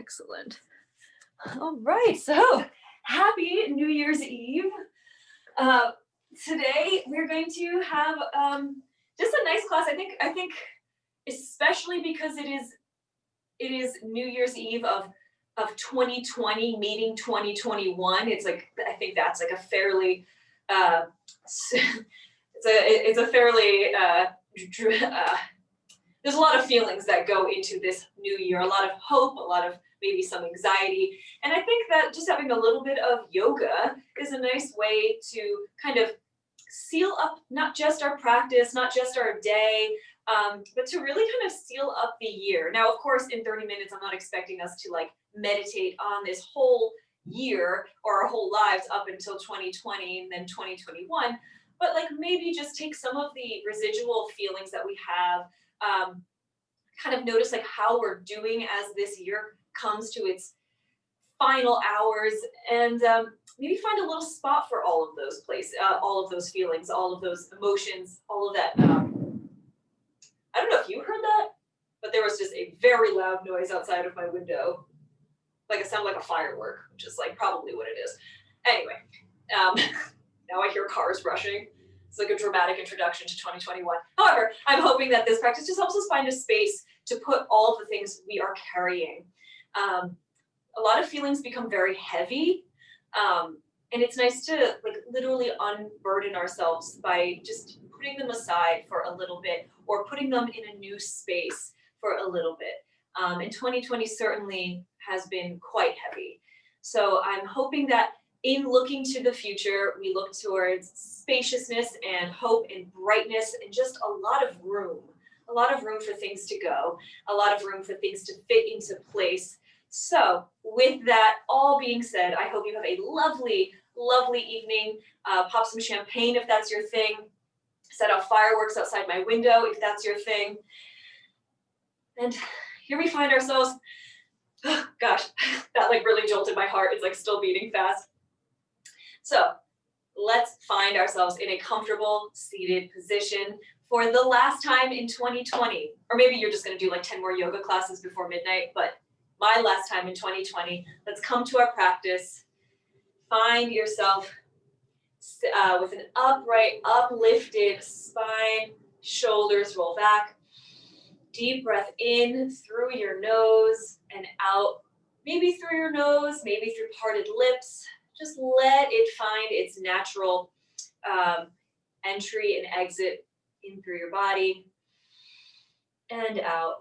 Excellent. All right, so happy New Year's Eve. Uh, Today we're going to have just a nice class. I think especially because it is New Year's Eve of 2020 meeting 2021. It's like I think that's like a fairly it's a fairly there's a lot of feelings that go into this new year, a lot of hope, a lot of maybe some anxiety. And I think that just having a little bit of yoga is a nice way to kind of seal up not just our practice, not just our day, but to really kind of seal up the year. Now, of course, in 30 minutes, I'm not expecting us to like meditate on this whole year or our whole lives up until 2020 and then 2021, but like maybe just take some of the residual feelings that we have, kind of notice like how we're doing as this year comes to its final hours, and maybe find a little spot for all of those places, all of those feelings, all of those emotions, all of that. I don't know if you heard that, but there was just a very loud noise outside of my window. Like it sounded like a firework, which is like probably what it is. Anyway, now I hear cars rushing. It's like a dramatic introduction to 2021. However, I'm hoping that this practice just helps us find a space to put all of the things we are carrying. A lot of feelings become very heavy, and it's nice to like literally unburden ourselves by just putting them aside for a little bit or putting them in a new space for a little bit. And 2020 certainly has been quite heavy. So I'm hoping that in looking to the future, we look towards spaciousness and hope and brightness and just a lot of room for things to go, a lot of room for things to fit into place. So with that all being said, I hope you have a lovely, lovely evening. Pop some champagne if that's your thing. Set off fireworks outside my window if that's your thing. And here we find ourselves, oh, gosh, that like really jolted my heart. It's like still beating fast. So let's find ourselves in a comfortable seated position for the last time in 2020. Or maybe you're just going to do like 10 more yoga classes before midnight, but my last time in 2020. Let's come to our practice. Find yourself with an upright, uplifted spine, shoulders roll back. Deep breath in through your nose and out, maybe through your nose, maybe through parted lips. Just let it find its natural entry and exit in through your body and out.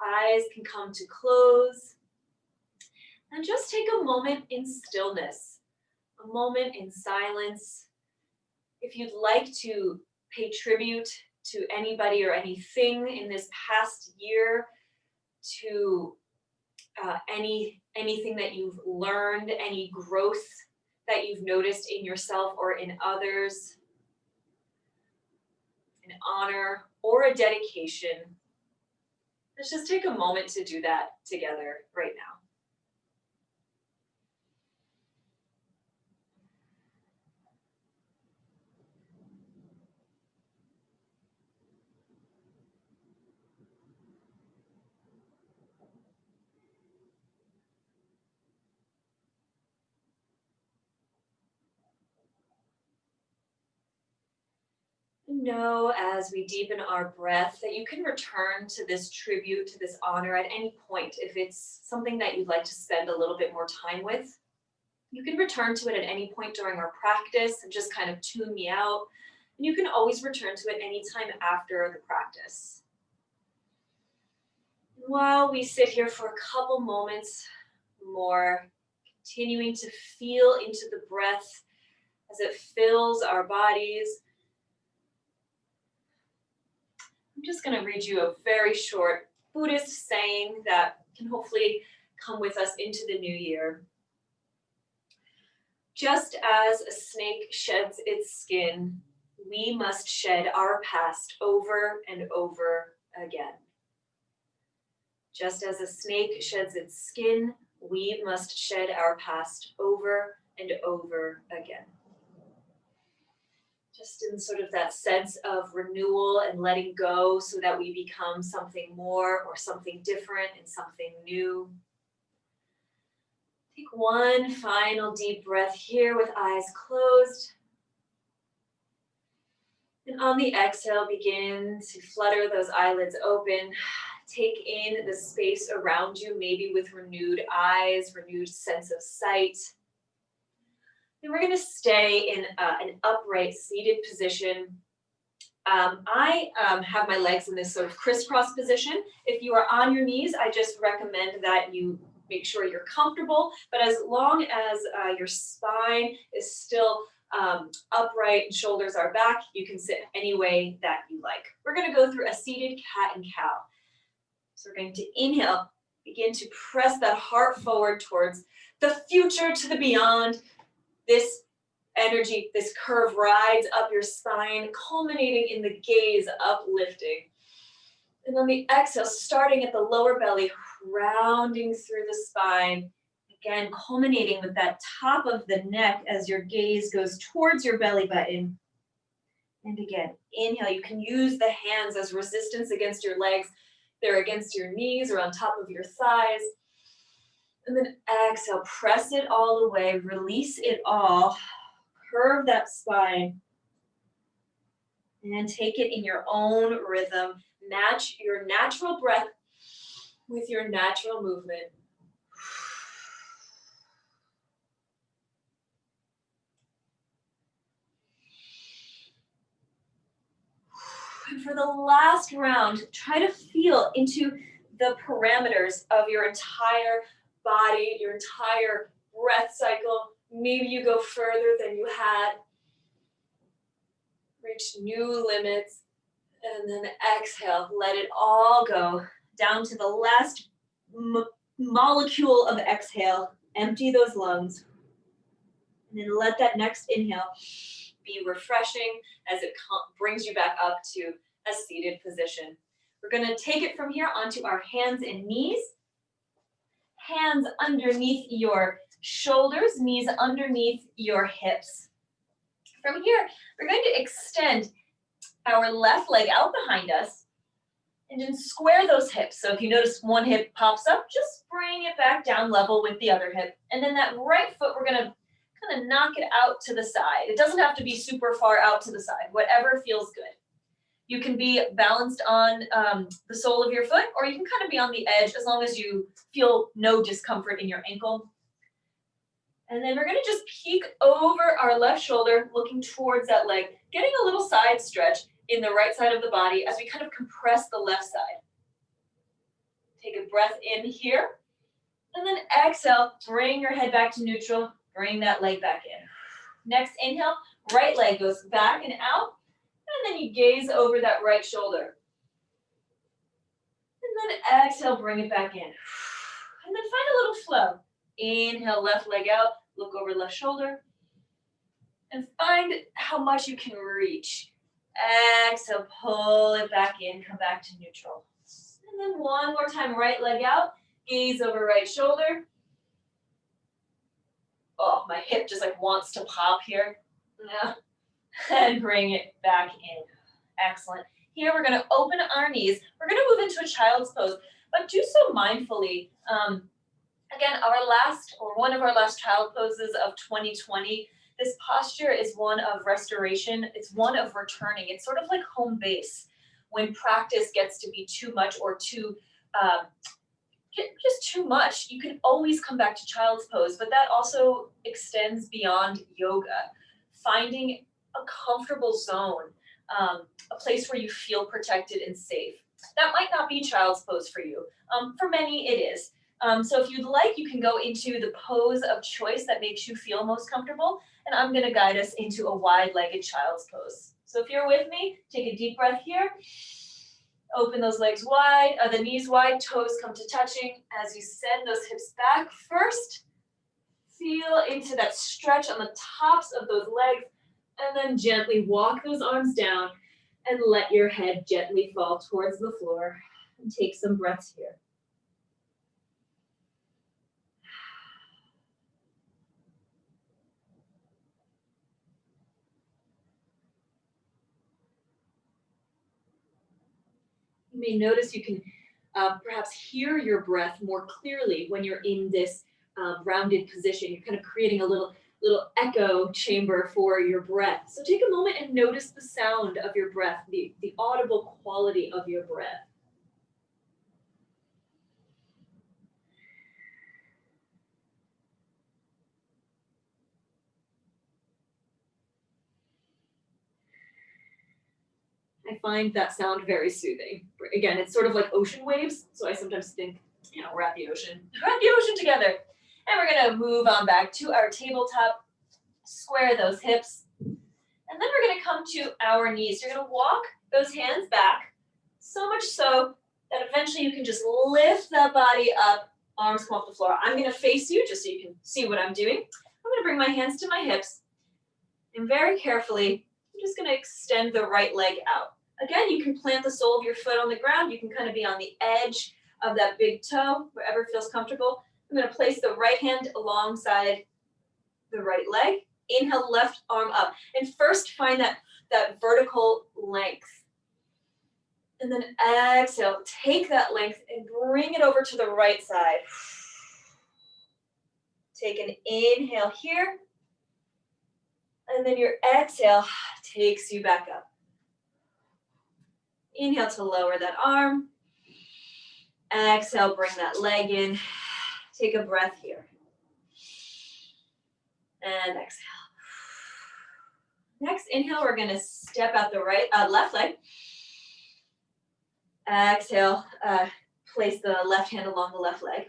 Eyes can come to close. And just take a moment in stillness, a moment in silence. If you'd like to pay tribute to anybody or anything in this past year, to anything that you've learned, any growth that you've noticed in yourself or in others, an honor or a dedication, let's just take a moment to do that together right now. Know as we deepen our breath that you can return to this tribute, to this honor at any point. If it's something that you'd like to spend a little bit more time with, you can return to it at any point during our practice and just kind of tune me out. And you can always return to it anytime after the practice. While we sit here for a couple moments more, continuing to feel into the breath as it fills our bodies, I'm just going to read you a very short Buddhist saying that can hopefully come with us into the new year. Just as a snake sheds its skin, we must shed our past over and over again. Just as a snake sheds its skin, we must shed our past over and over again. Just in sort of that sense of renewal and letting go so that we become something more or something different and something new. Take one final deep breath here with eyes closed. And on the exhale, begin to flutter those eyelids open. Take in the space around you, maybe with renewed eyes, renewed sense of sight. Then we're going to stay in an upright seated position. I have my legs in this sort of crisscross position. If you are on your knees, I just recommend that you make sure you're comfortable, but as long as your spine is still upright and shoulders are back, you can sit any way that you like. We're going to go through a seated cat and cow. So we're going to inhale, begin to press that heart forward towards the future, to the beyond. This energy, this curve rides up your spine, culminating in the gaze, uplifting. And on the exhale, starting at the lower belly, rounding through the spine. Again, culminating with that top of the neck as your gaze goes towards your belly button. And again, inhale. You can use the hands as resistance against your legs. They're against your knees or on top of your thighs. And then exhale, press it all away, release it all. Curve that spine. And take it in your own rhythm. Match your natural breath with your natural movement. And for the last round, try to feel into the parameters of your entire body, your entire breath cycle. Maybe you go further than you had. Reach new limits. And then exhale, let it all go down to the last molecule of exhale. Empty those lungs. And then let that next inhale be refreshing as it brings you back up to a seated position. We're going to take it from here onto our hands and knees. Hands underneath your shoulders, knees underneath your hips. From here, we're going to extend our left leg out behind us and then square those hips. So if you notice one hip pops up, just bring it back down level with the other hip. And then that right foot, we're going to kind of knock it out to the side. It doesn't have to be super far out to the side, whatever feels good. You can be balanced on the sole of your foot, or you can kind of be on the edge as long as you feel no discomfort in your ankle. And then we're going to just peek over our left shoulder, looking towards that leg, getting a little side stretch in the right side of the body as we kind of compress the left side. Take a breath in here, and then exhale, bring your head back to neutral, bring that leg back in. Next inhale, right leg goes back and out, and then you gaze over that right shoulder. And then exhale, bring it back in. And then find a little flow. Inhale, left leg out, look over left shoulder, and find how much you can reach. Exhale, pull it back in, come back to neutral. And then one more time, right leg out, gaze over right shoulder. Oh, my hip just like wants to pop here. Yeah. And bring it back in. Excellent. Here we're going to open our knees. We're going to move into a child's pose, but do so mindfully. Again, one of our last child poses of 2020. This posture is one of restoration. It's one of returning. It's sort of like home base. When practice gets to be too much or just too much, you can always come back to child's pose, but that also extends beyond yoga. Finding a comfortable zone, a place where you feel protected and safe. That might not be child's pose for you. For many, it is. So if you'd like, you can go into the pose of choice that makes you feel most comfortable, and I'm going to guide us into a wide-legged child's pose. So if you're with me, take a deep breath here. Open those legs wide, the knees wide, toes come to touching. As you send those hips back first, feel into that stretch on the tops of those legs, and then gently walk those arms down and let your head gently fall towards the floor. And take some breaths here. You may notice you can perhaps hear your breath more clearly when you're in this rounded position. You're kind of creating a little echo chamber for your breath. So take a moment and notice the sound of your breath, the audible quality of your breath. I find that sound very soothing. Again, it's sort of like ocean waves, so I sometimes think, we're at the ocean. We're at the ocean together. And we're gonna move on back to our tabletop, square those hips, and then we're gonna come to our knees. You're gonna walk those hands back, so much so that eventually you can just lift that body up, arms come off the floor. I'm gonna face you just so you can see what I'm doing. I'm gonna bring my hands to my hips, and very carefully, I'm just gonna extend the right leg out. Again, you can plant the sole of your foot on the ground. You can kind of be on the edge of that big toe, wherever feels comfortable. I'm gonna place the right hand alongside the right leg. Inhale, left arm up. And first find that vertical length. And then exhale, take that length and bring it over to the right side. Take an inhale here. And then your exhale takes you back up. Inhale to lower that arm. Exhale, bring that leg in. Take a breath here. And exhale. Next inhale, we're gonna step out the left leg. Exhale, place the left hand along the left leg.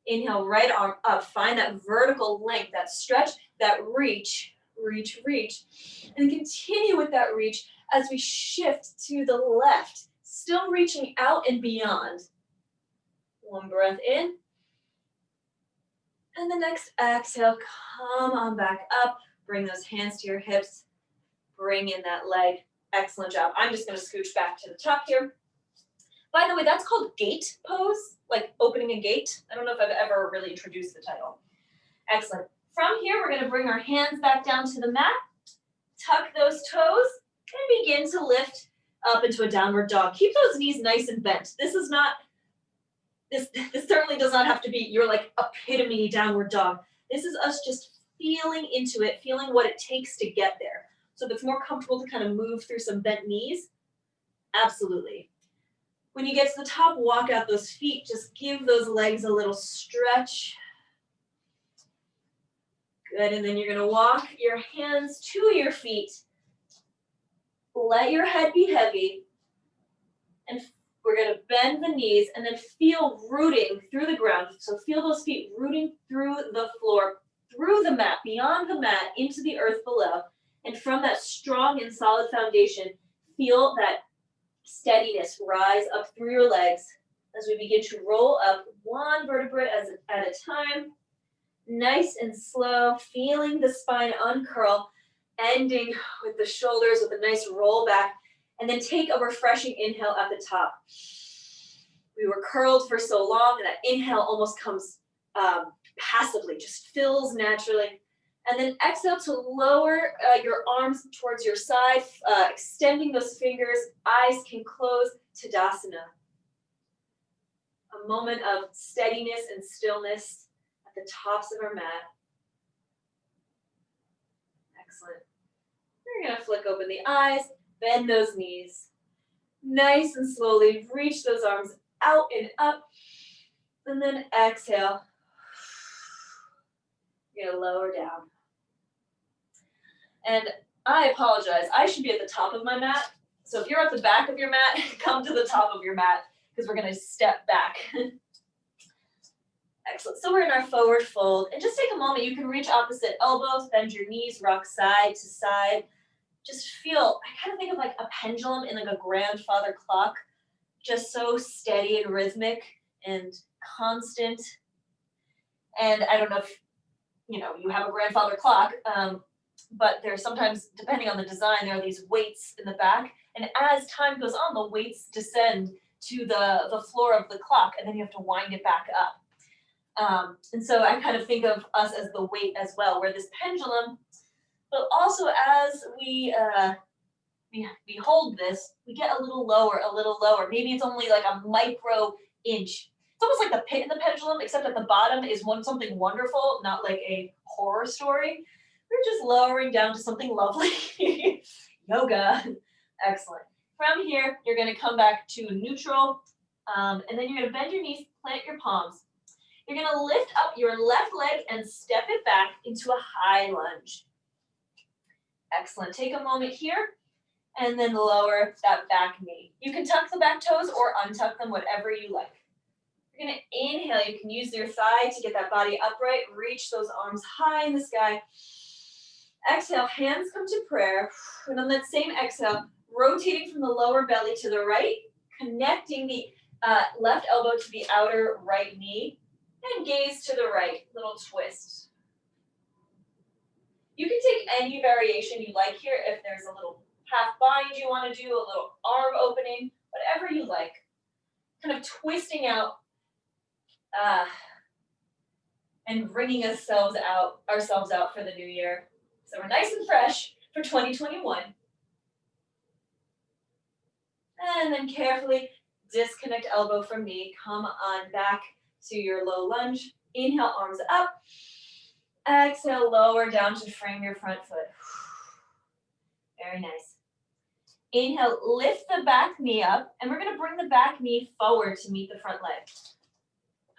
Inhale, right arm up. Find that vertical length, that stretch, that reach, and continue with that reach as we shift to the left, still reaching out and beyond. One breath in. And the next exhale, come on back up. Bring those hands to your hips. Bring in that leg. Excellent job. I'm just going to scooch back to the top here. By the way, that's called gate pose, like opening a gate. I don't know if I've ever really introduced the title. Excellent. From here, we're going to bring our hands back down to the mat. Tuck those toes and begin to lift up into a downward dog. Keep those knees nice and bent. This certainly does not have to be your like epitome downward dog. This is us just feeling into it, feeling what it takes to get there. So if it's more comfortable to kind of move through some bent knees, absolutely. When you get to the top, walk out those feet. Just give those legs a little stretch. Good, and then you're gonna walk your hands to your feet. Let your head be heavy. And we're gonna bend the knees and then feel rooting through the ground. So feel those feet rooting through the floor, through the mat, beyond the mat, into the earth below. And from that strong and solid foundation, feel that steadiness rise up through your legs as we begin to roll up one vertebrae at a time. Nice and slow, feeling the spine uncurl, ending with the shoulders with a nice roll back, and then take a refreshing inhale at the top. We were curled for so long, and that inhale almost comes passively, just fills naturally. And then exhale to lower your arms towards your side, extending those fingers, eyes can close, Tadasana. A moment of steadiness and stillness at the tops of our mat. Excellent. We're gonna flick open the eyes, bend those knees. Nice and slowly reach those arms out and up, and then exhale. You're gonna lower down. And I apologize, I should be at the top of my mat. So if you're at the back of your mat, come to the top of your mat because we're gonna step back. Excellent, so we're in our forward fold. And just take a moment, you can reach opposite elbows, bend your knees, rock side to side. Just feel, I kind of think of like a pendulum in like a grandfather clock, just so steady and rhythmic and constant. And I don't know if, you have a grandfather clock, but there's sometimes, depending on the design, there are these weights in the back. And as time goes on, the weights descend to the floor of the clock, and then you have to wind it back up. And so I kind of think of us as the weight as well. We're this pendulum, but also as we we hold this, we get a little lower, a little lower. Maybe it's only like a micro inch. It's almost like the pit in the pendulum, except at the bottom is something wonderful, not like a horror story. We're just lowering down to something lovely. Yoga. Excellent. From here, you're going to come back to neutral, and then you're going to bend your knees, plant your palms. You're going to lift up your left leg and step it back into a high lunge. Excellent. Take a moment here, and then lower that back knee. You can tuck the back toes or untuck them, whatever you like. You're going to inhale. You can use your thigh to get that body upright. Reach those arms high in the sky. Exhale, hands come to prayer. And on that same exhale, rotating from the lower belly to the right, connecting the left elbow to the outer right knee, and gaze to the right, little twist. You can take any variation you like here. If there's a little half bind you want to do, a little arm opening, whatever you like. Kind of twisting out and bringing ourselves out for the new year. So we're nice and fresh for 2021. And then carefully disconnect elbow from knee. Come on back to your low lunge. Inhale, arms up. Exhale, lower down to frame your front foot. Very nice. Inhale, lift the back knee up, and we're going to bring the back knee forward to meet the front leg.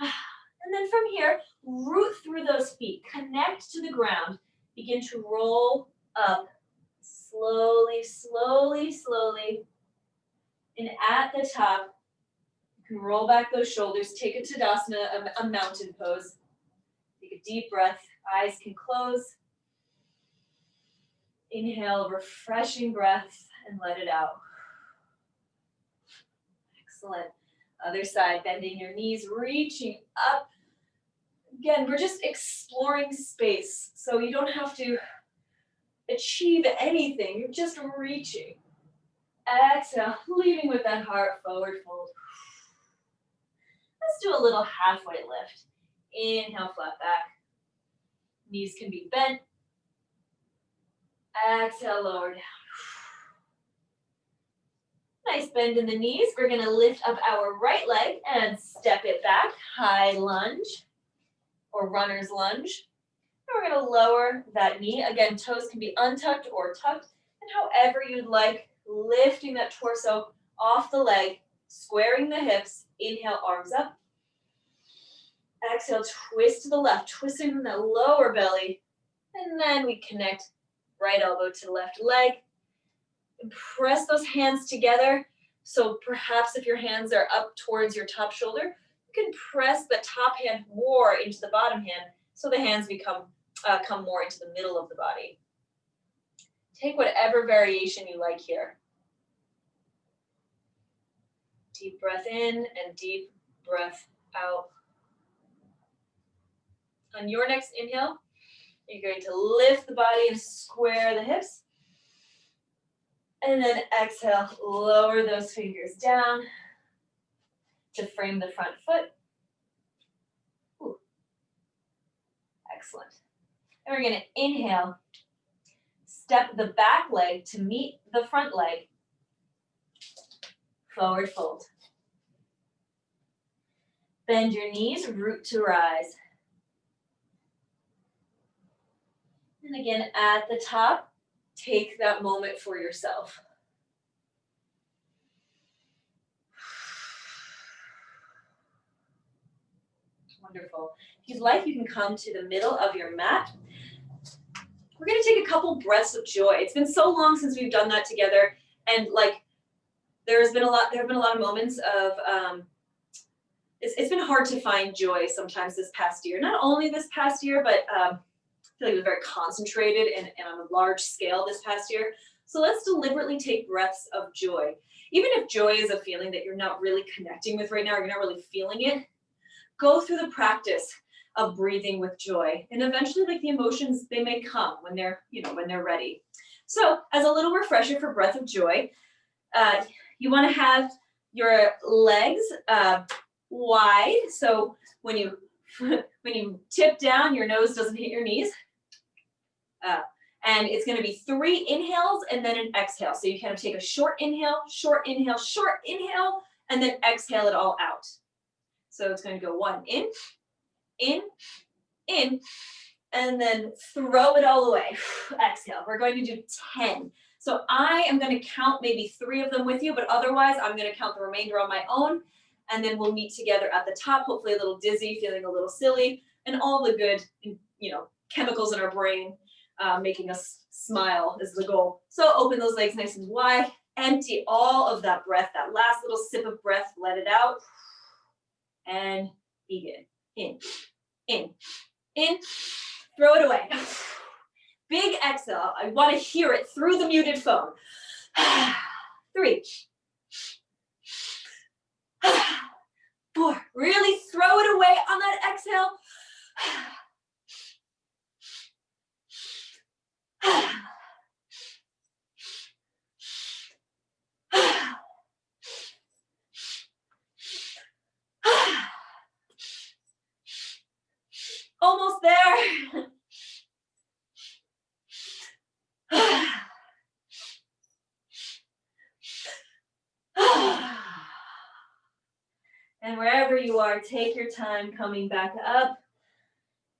And then from here, root through those feet. Connect to the ground. Begin to roll up. Slowly, slowly, slowly. And at the top, you can roll back those shoulders. Take a Tadasana, a mountain pose. Take a deep breath. Eyes can close. Inhale, refreshing breath, and let it out. Excellent. Other side, bending your knees, reaching up. Again, we're just exploring space, so you don't have to achieve anything. You're just reaching. Exhale, leading with that heart, forward fold. Let's do a little halfway lift. Inhale, flat back. Knees can be bent. Exhale, lower down. Nice bend in the knees. We're going to lift up our right leg and step it back. High lunge or runner's lunge. And we're going to lower that knee. Again, toes can be untucked or tucked. And however you'd like, lifting that torso off the leg, squaring the hips. Inhale, arms up. Exhale, twist to the left, twisting from that lower belly. And then we connect right elbow to the left leg. And press those hands together. So perhaps if your hands are up towards your top shoulder, you can press the top hand more into the bottom hand so the hands come more into the middle of the body. Take whatever variation you like here. Deep breath in and deep breath out. On your next inhale, you're going to lift the body and square the hips. And then exhale, lower those fingers down to frame the front foot. Ooh. Excellent. And we're going to inhale, step the back leg to meet the front leg. Forward fold. Bend your knees, root to rise. And again, at the top, take that moment for yourself. Wonderful. If you'd like, you can come to the middle of your mat. We're going to take a couple breaths of joy. It's been so long since we've done that together, and there have been a lot of moments of it's been hard to find joy sometimes this past year. Not only this past year, but I feel like it was very concentrated and on a large scale this past year. So let's deliberately take breaths of joy. Even if joy is a feeling that you're not really connecting with right now, or you're not really feeling it, go through the practice of breathing with joy. And eventually, the emotions, they may come when they're ready. So as a little refresher for breath of joy, you want to have your legs wide. So when you tip down, your nose doesn't hit your knees. And it's going to be 3 inhales and then an exhale. So you kind of take a short inhale, and then exhale it all out. So it's going to go 1 in, and then throw it all away. Exhale. We're going to do 10. So I am going to count maybe 3 of them with you, but otherwise I'm going to count the remainder on my own. And then we'll meet together at the top, hopefully a little dizzy, feeling a little silly, and all the good, chemicals in our brain making us smile is the goal. So open those legs nice and wide, empty all of that breath, that last little sip of breath, let it out, and begin. In, throw it away. Big exhale. I want to hear it through the muted phone. 3, 4. Really throw it away on that exhale. Almost there. And wherever you are, take your time coming back up.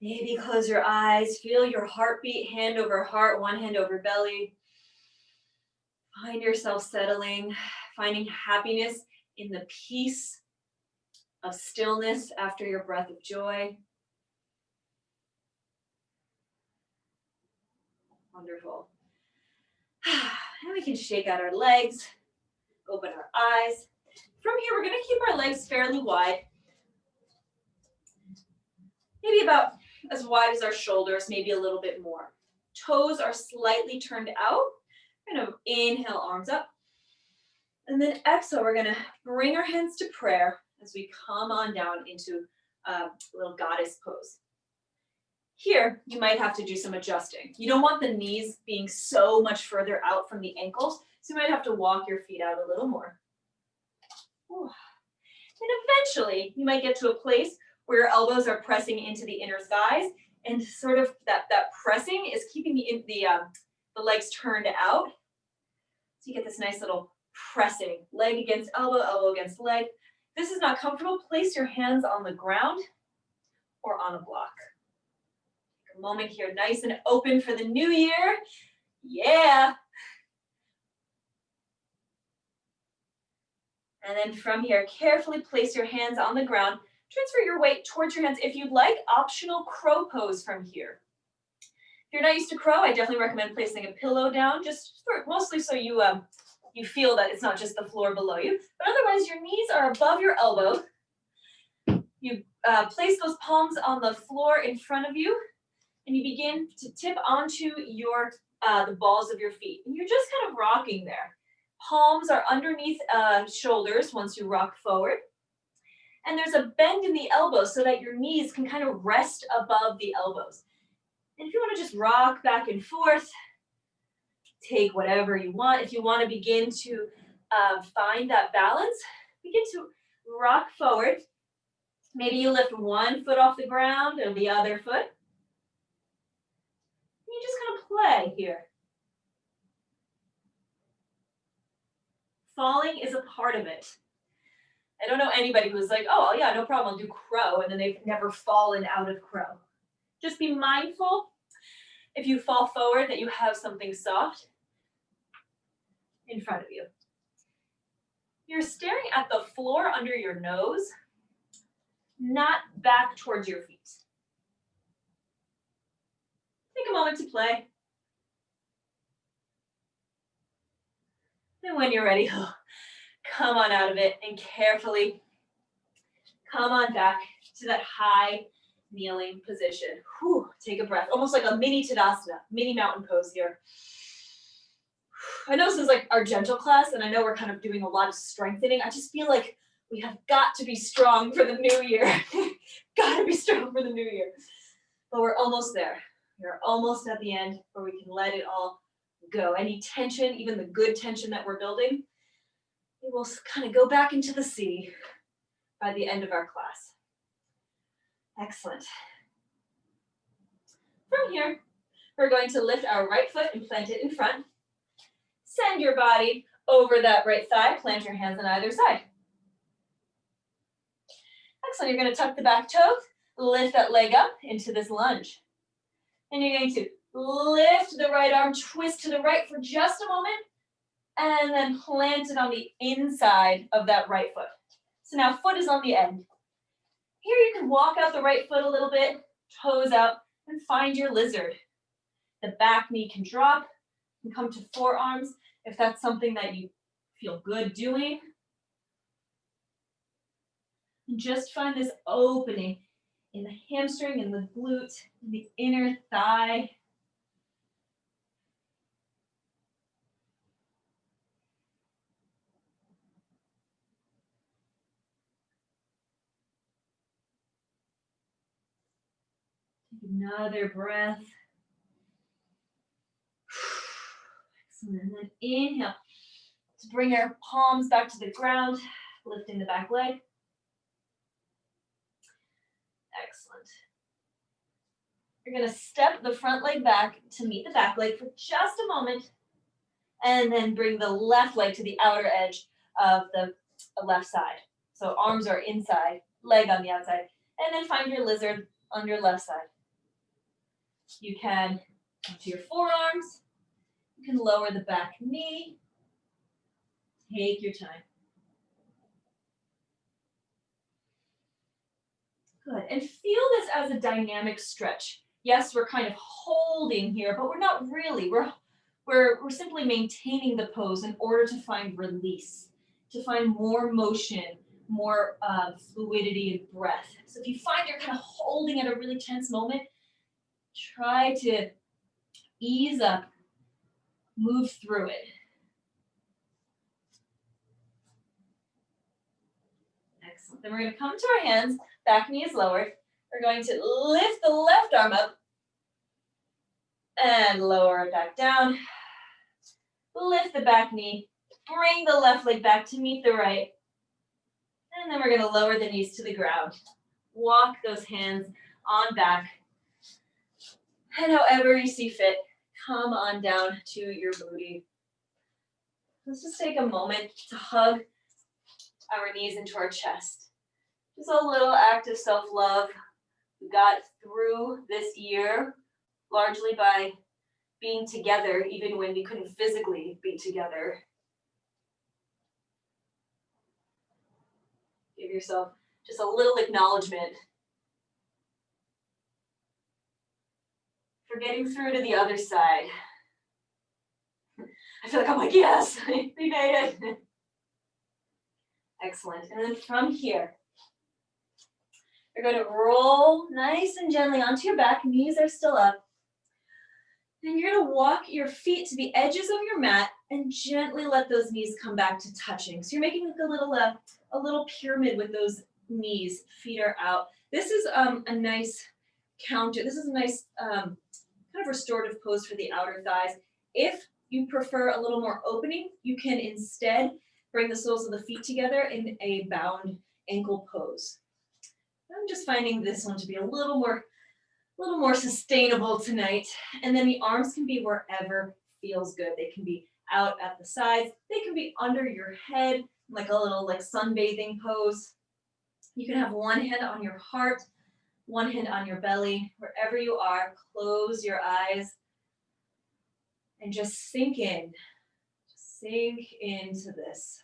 Maybe close your eyes, feel your heartbeat, hand over heart, one hand over belly. Find yourself settling, finding happiness in the peace of stillness after your breath of joy. Wonderful. And we can shake out our legs, open our eyes. From here, we're going to keep our legs fairly wide. Maybe about as wide as our shoulders, maybe a little bit more. Toes are slightly turned out. Kind of inhale, arms up. And then exhale, we're going to bring our hands to prayer as we come on down into a little goddess pose. Here, you might have to do some adjusting. You don't want the knees being so much further out from the ankles, so you might have to walk your feet out a little more. Ooh. And eventually, you might get to a place where your elbows are pressing into the inner thighs, and sort of that pressing is keeping the legs turned out. So you get this nice little pressing, leg against elbow, elbow against leg. If this is not comfortable, place your hands on the ground or on a block. Take a moment here, nice and open for the new year. Yeah. And then from here, carefully place your hands on the ground. Transfer your weight towards your hands. If you'd like, optional crow pose from here. If you're not used to crow, I definitely recommend placing a pillow down, just mostly so you feel that it's not just the floor below you. But otherwise, your knees are above your elbows. You place those palms on the floor in front of you, and you begin to tip onto your the balls of your feet. And you're just kind of rocking there. Palms are underneath shoulders once you rock forward. And there's a bend in the elbows so that your knees can kind of rest above the elbows. And if you want to just rock back and forth, take whatever you want. If you want to begin to find that balance, begin to rock forward. Maybe you lift one foot off the ground and the other foot. And you just kind of play here. Falling is a part of it. I don't know anybody who's like, oh, yeah, no problem, I'll do crow, and then they've never fallen out of crow. Just be mindful, if you fall forward, that you have something soft in front of you. You're staring at the floor under your nose, not back towards your feet. Take a moment to play. And when you're ready, come on out of it and carefully come on back to that high kneeling position. Whew, take a breath, almost like a mini Tadasana, mini mountain pose here. I know this is like our gentle class, and I know we're kind of doing a lot of strengthening. I just feel like we have got to be strong for the new year. Got to be strong for the new year. But we're almost there. We're almost at the end where we can let it all go. Any tension, even the good tension that we're building, it will kind of go back into the sea by the end of our class. Excellent. From here, We're going to lift our right foot and plant it in front. Send your body over that right thigh. Plant your hands on either side. Excellent. You're going to tuck the back toes, lift that leg up into this lunge. And you're going to lift the right arm, twist to the right for just a moment, and then plant it on the inside of that right foot. So now foot is on the end. Here you can walk out the right foot a little bit, toes out, and find your lizard. The back knee can drop and come to forearms if that's something that you feel good doing. And just find this opening in the hamstring, in the glute, in the inner thigh. Take another breath. Excellent. And then inhale to bring our palms back to the ground, lifting the back leg. Excellent. You're going to step the front leg back to meet the back leg for just a moment, and then bring the left leg to the outer edge of the left side. So arms are inside, leg on the outside, and then find your lizard on your left side. You can come to your forearms. You can lower the back knee. Take your time. Good. And feel this as a dynamic stretch. Yes, we're kind of holding here, but we're not really. We're simply maintaining the pose in order to find release, to find more motion, more fluidity and breath. So if you find you're kind of holding at a really tense moment, try to ease up, move through it. Excellent. Then we're going to come to our hands, back knee is lowered. We're going to lift the left arm up and lower it back down. Lift the back knee, bring the left leg back to meet the right. And then we're going to lower the knees to the ground. Walk those hands on back. And however you see fit, come on down to your booty. Let's just take a moment to hug our knees into our chest. Just a little act of self-love. We got through this year largely by being together, even when we couldn't physically be together. Give yourself just a little acknowledgement for getting through to the other side. I feel like I'm like, yes, we made it. Excellent. And then from here, you're going to roll nice and gently onto your back. Knees are still up. Then you're going to walk your feet to the edges of your mat and gently let those knees come back to touching. So you're making like a little pyramid with those knees. Feet are out. This is a nice counter. This is a nice kind of restorative pose for the outer thighs. If you prefer a little more opening, you can instead bring the soles of the feet together in a bound ankle pose. I'm just finding this one to be a little more sustainable tonight. And then the arms can be wherever feels good. They can be out at the sides. They can be under your head, like a little like sunbathing pose. You can have one hand on your heart, one hand on your belly. Wherever you are, close your eyes and just sink in. Just sink into this.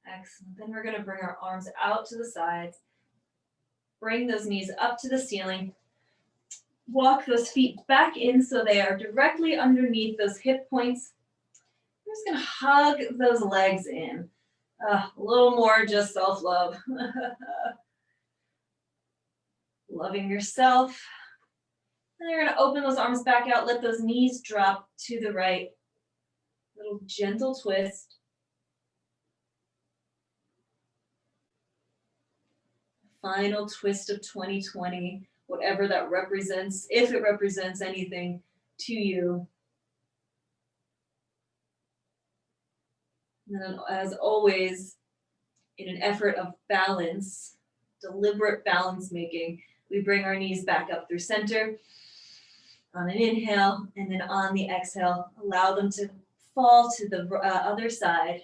Excellent. Then we're going to bring our arms out to the sides. Bring those knees up to the ceiling. Walk those feet back in so they are directly underneath those hip points. I'm just going to hug those legs in. A little more just self-love. Loving yourself. And you're going to open those arms back out. Let those knees drop to the right. Little gentle twist. Final twist of 2020. whatever that represents, if it represents anything to you. And then, as always, in an effort of balance, deliberate balance making, we bring our knees back up through center on an inhale, and then on the exhale, allow them to fall to the other side.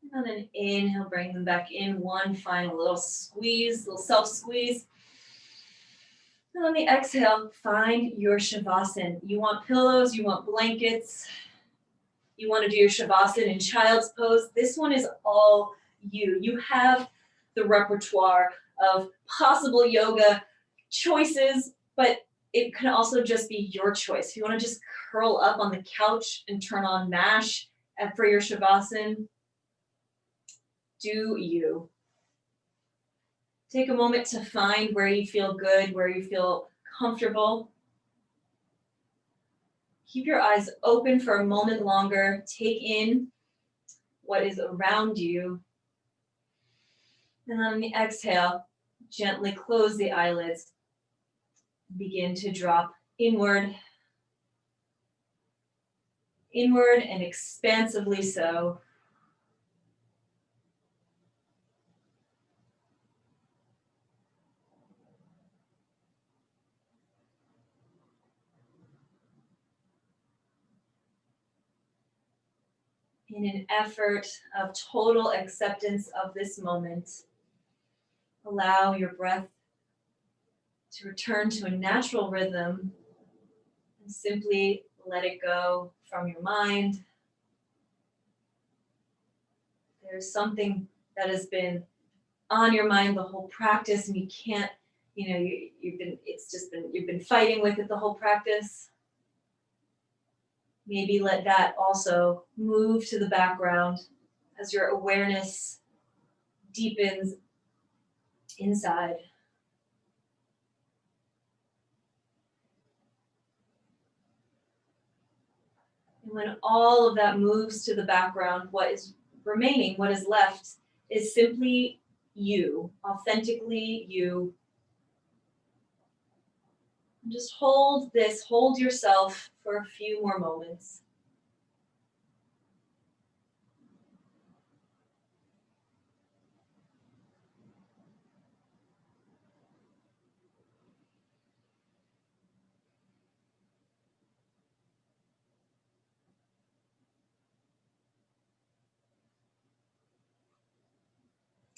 And on an inhale, bring them back in. One final little squeeze, little self squeeze. And on the exhale, find your Shavasana. You want pillows, you want blankets, you want to do your Shavasana in child's pose. This one is all you. You have the repertoire of possible yoga choices, but it can also just be your choice. If you want to just curl up on the couch and turn on MASH for your Shavasana, do you. Take a moment to find where you feel good, where you feel comfortable. Keep your eyes open for a moment longer. Take in what is around you. And on the exhale, gently close the eyelids. Begin to drop inward. Inward and expansively so. In an effort of total acceptance of this moment, allow your breath to return to a natural rhythm and simply let it go from your mind. There's something that has been on your mind the whole practice and you can't, you've been fighting with it the whole practice. Maybe let that also move to the background as your awareness deepens inside. And when all of that moves to the background, what is remaining, what is left, is simply you, authentically you. And just hold yourself for a few more moments.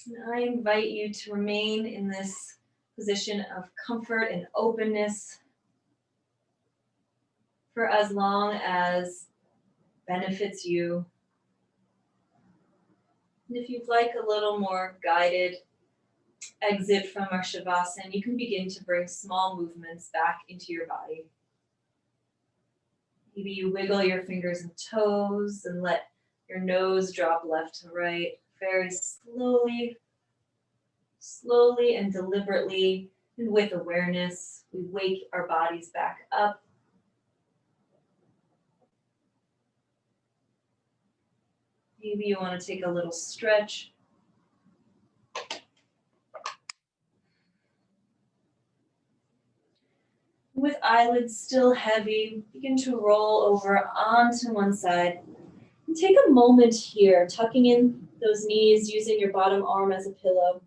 And I invite you to remain in this position of comfort and openness for as long as benefits you. And if you'd like a little more guided exit from our Shavasana, you can begin to bring small movements back into your body. Maybe you wiggle your fingers and toes and let your nose drop left to right. Very slowly and deliberately, and with awareness, we wake our bodies back up. Maybe you want to take a little stretch. With eyelids still heavy, begin to roll over onto one side. And take a moment here, tucking in those knees, using your bottom arm as a pillow.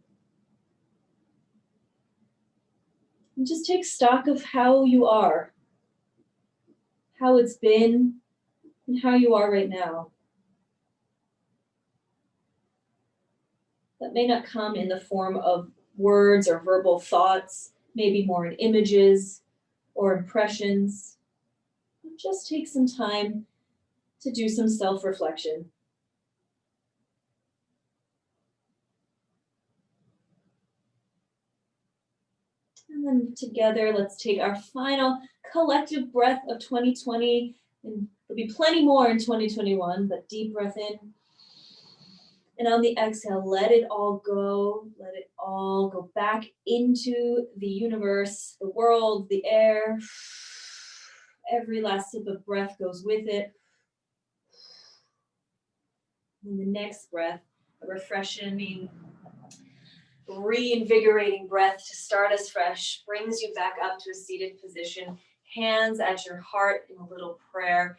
And just take stock of how you are, how it's been, and how you are right now. That may not come in the form of words or verbal thoughts, maybe more in images or impressions. Just take some time to do some self-reflection. And then together, let's take our final collective breath of 2020. And there'll be plenty more in 2021, but deep breath in And on the exhale, let it all go. Let it all go back into the universe, the world, the air. Every last sip of breath goes with it. And the next breath, a refreshing, reinvigorating breath to start us fresh, brings you back up to a seated position, hands at your heart in a little prayer.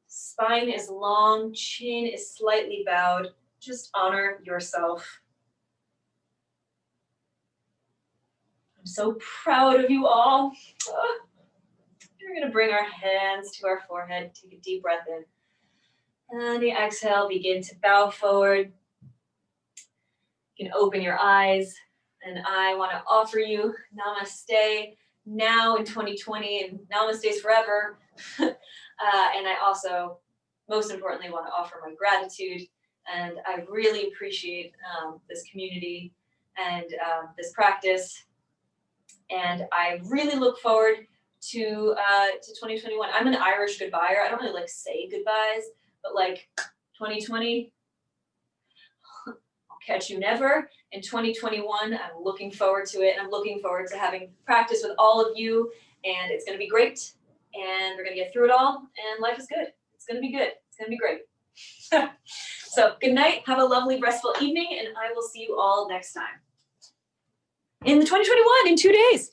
Spine is long, chin is slightly bowed. Just honor yourself. I'm so proud of you all. We're going to bring our hands to our forehead. Take a deep breath in. And the exhale, begin to bow forward. You can open your eyes. And I want to offer you namaste now in 2020 and namaste's forever. And I also, most importantly, want to offer my gratitude. And I really appreciate this community and this practice. And I really look forward to 2021. I'm an Irish goodbyer. I don't really like say goodbyes, but like 2020, I'll catch you never. In 2021, I'm looking forward to it. And I'm looking forward to having practice with all of you. And it's going to be great. And we're going to get through it all. And life is good. It's going to be good. It's going to be great. So good night. Have a lovely, restful evening. And I will see you all next time. In 2021, in 2 days.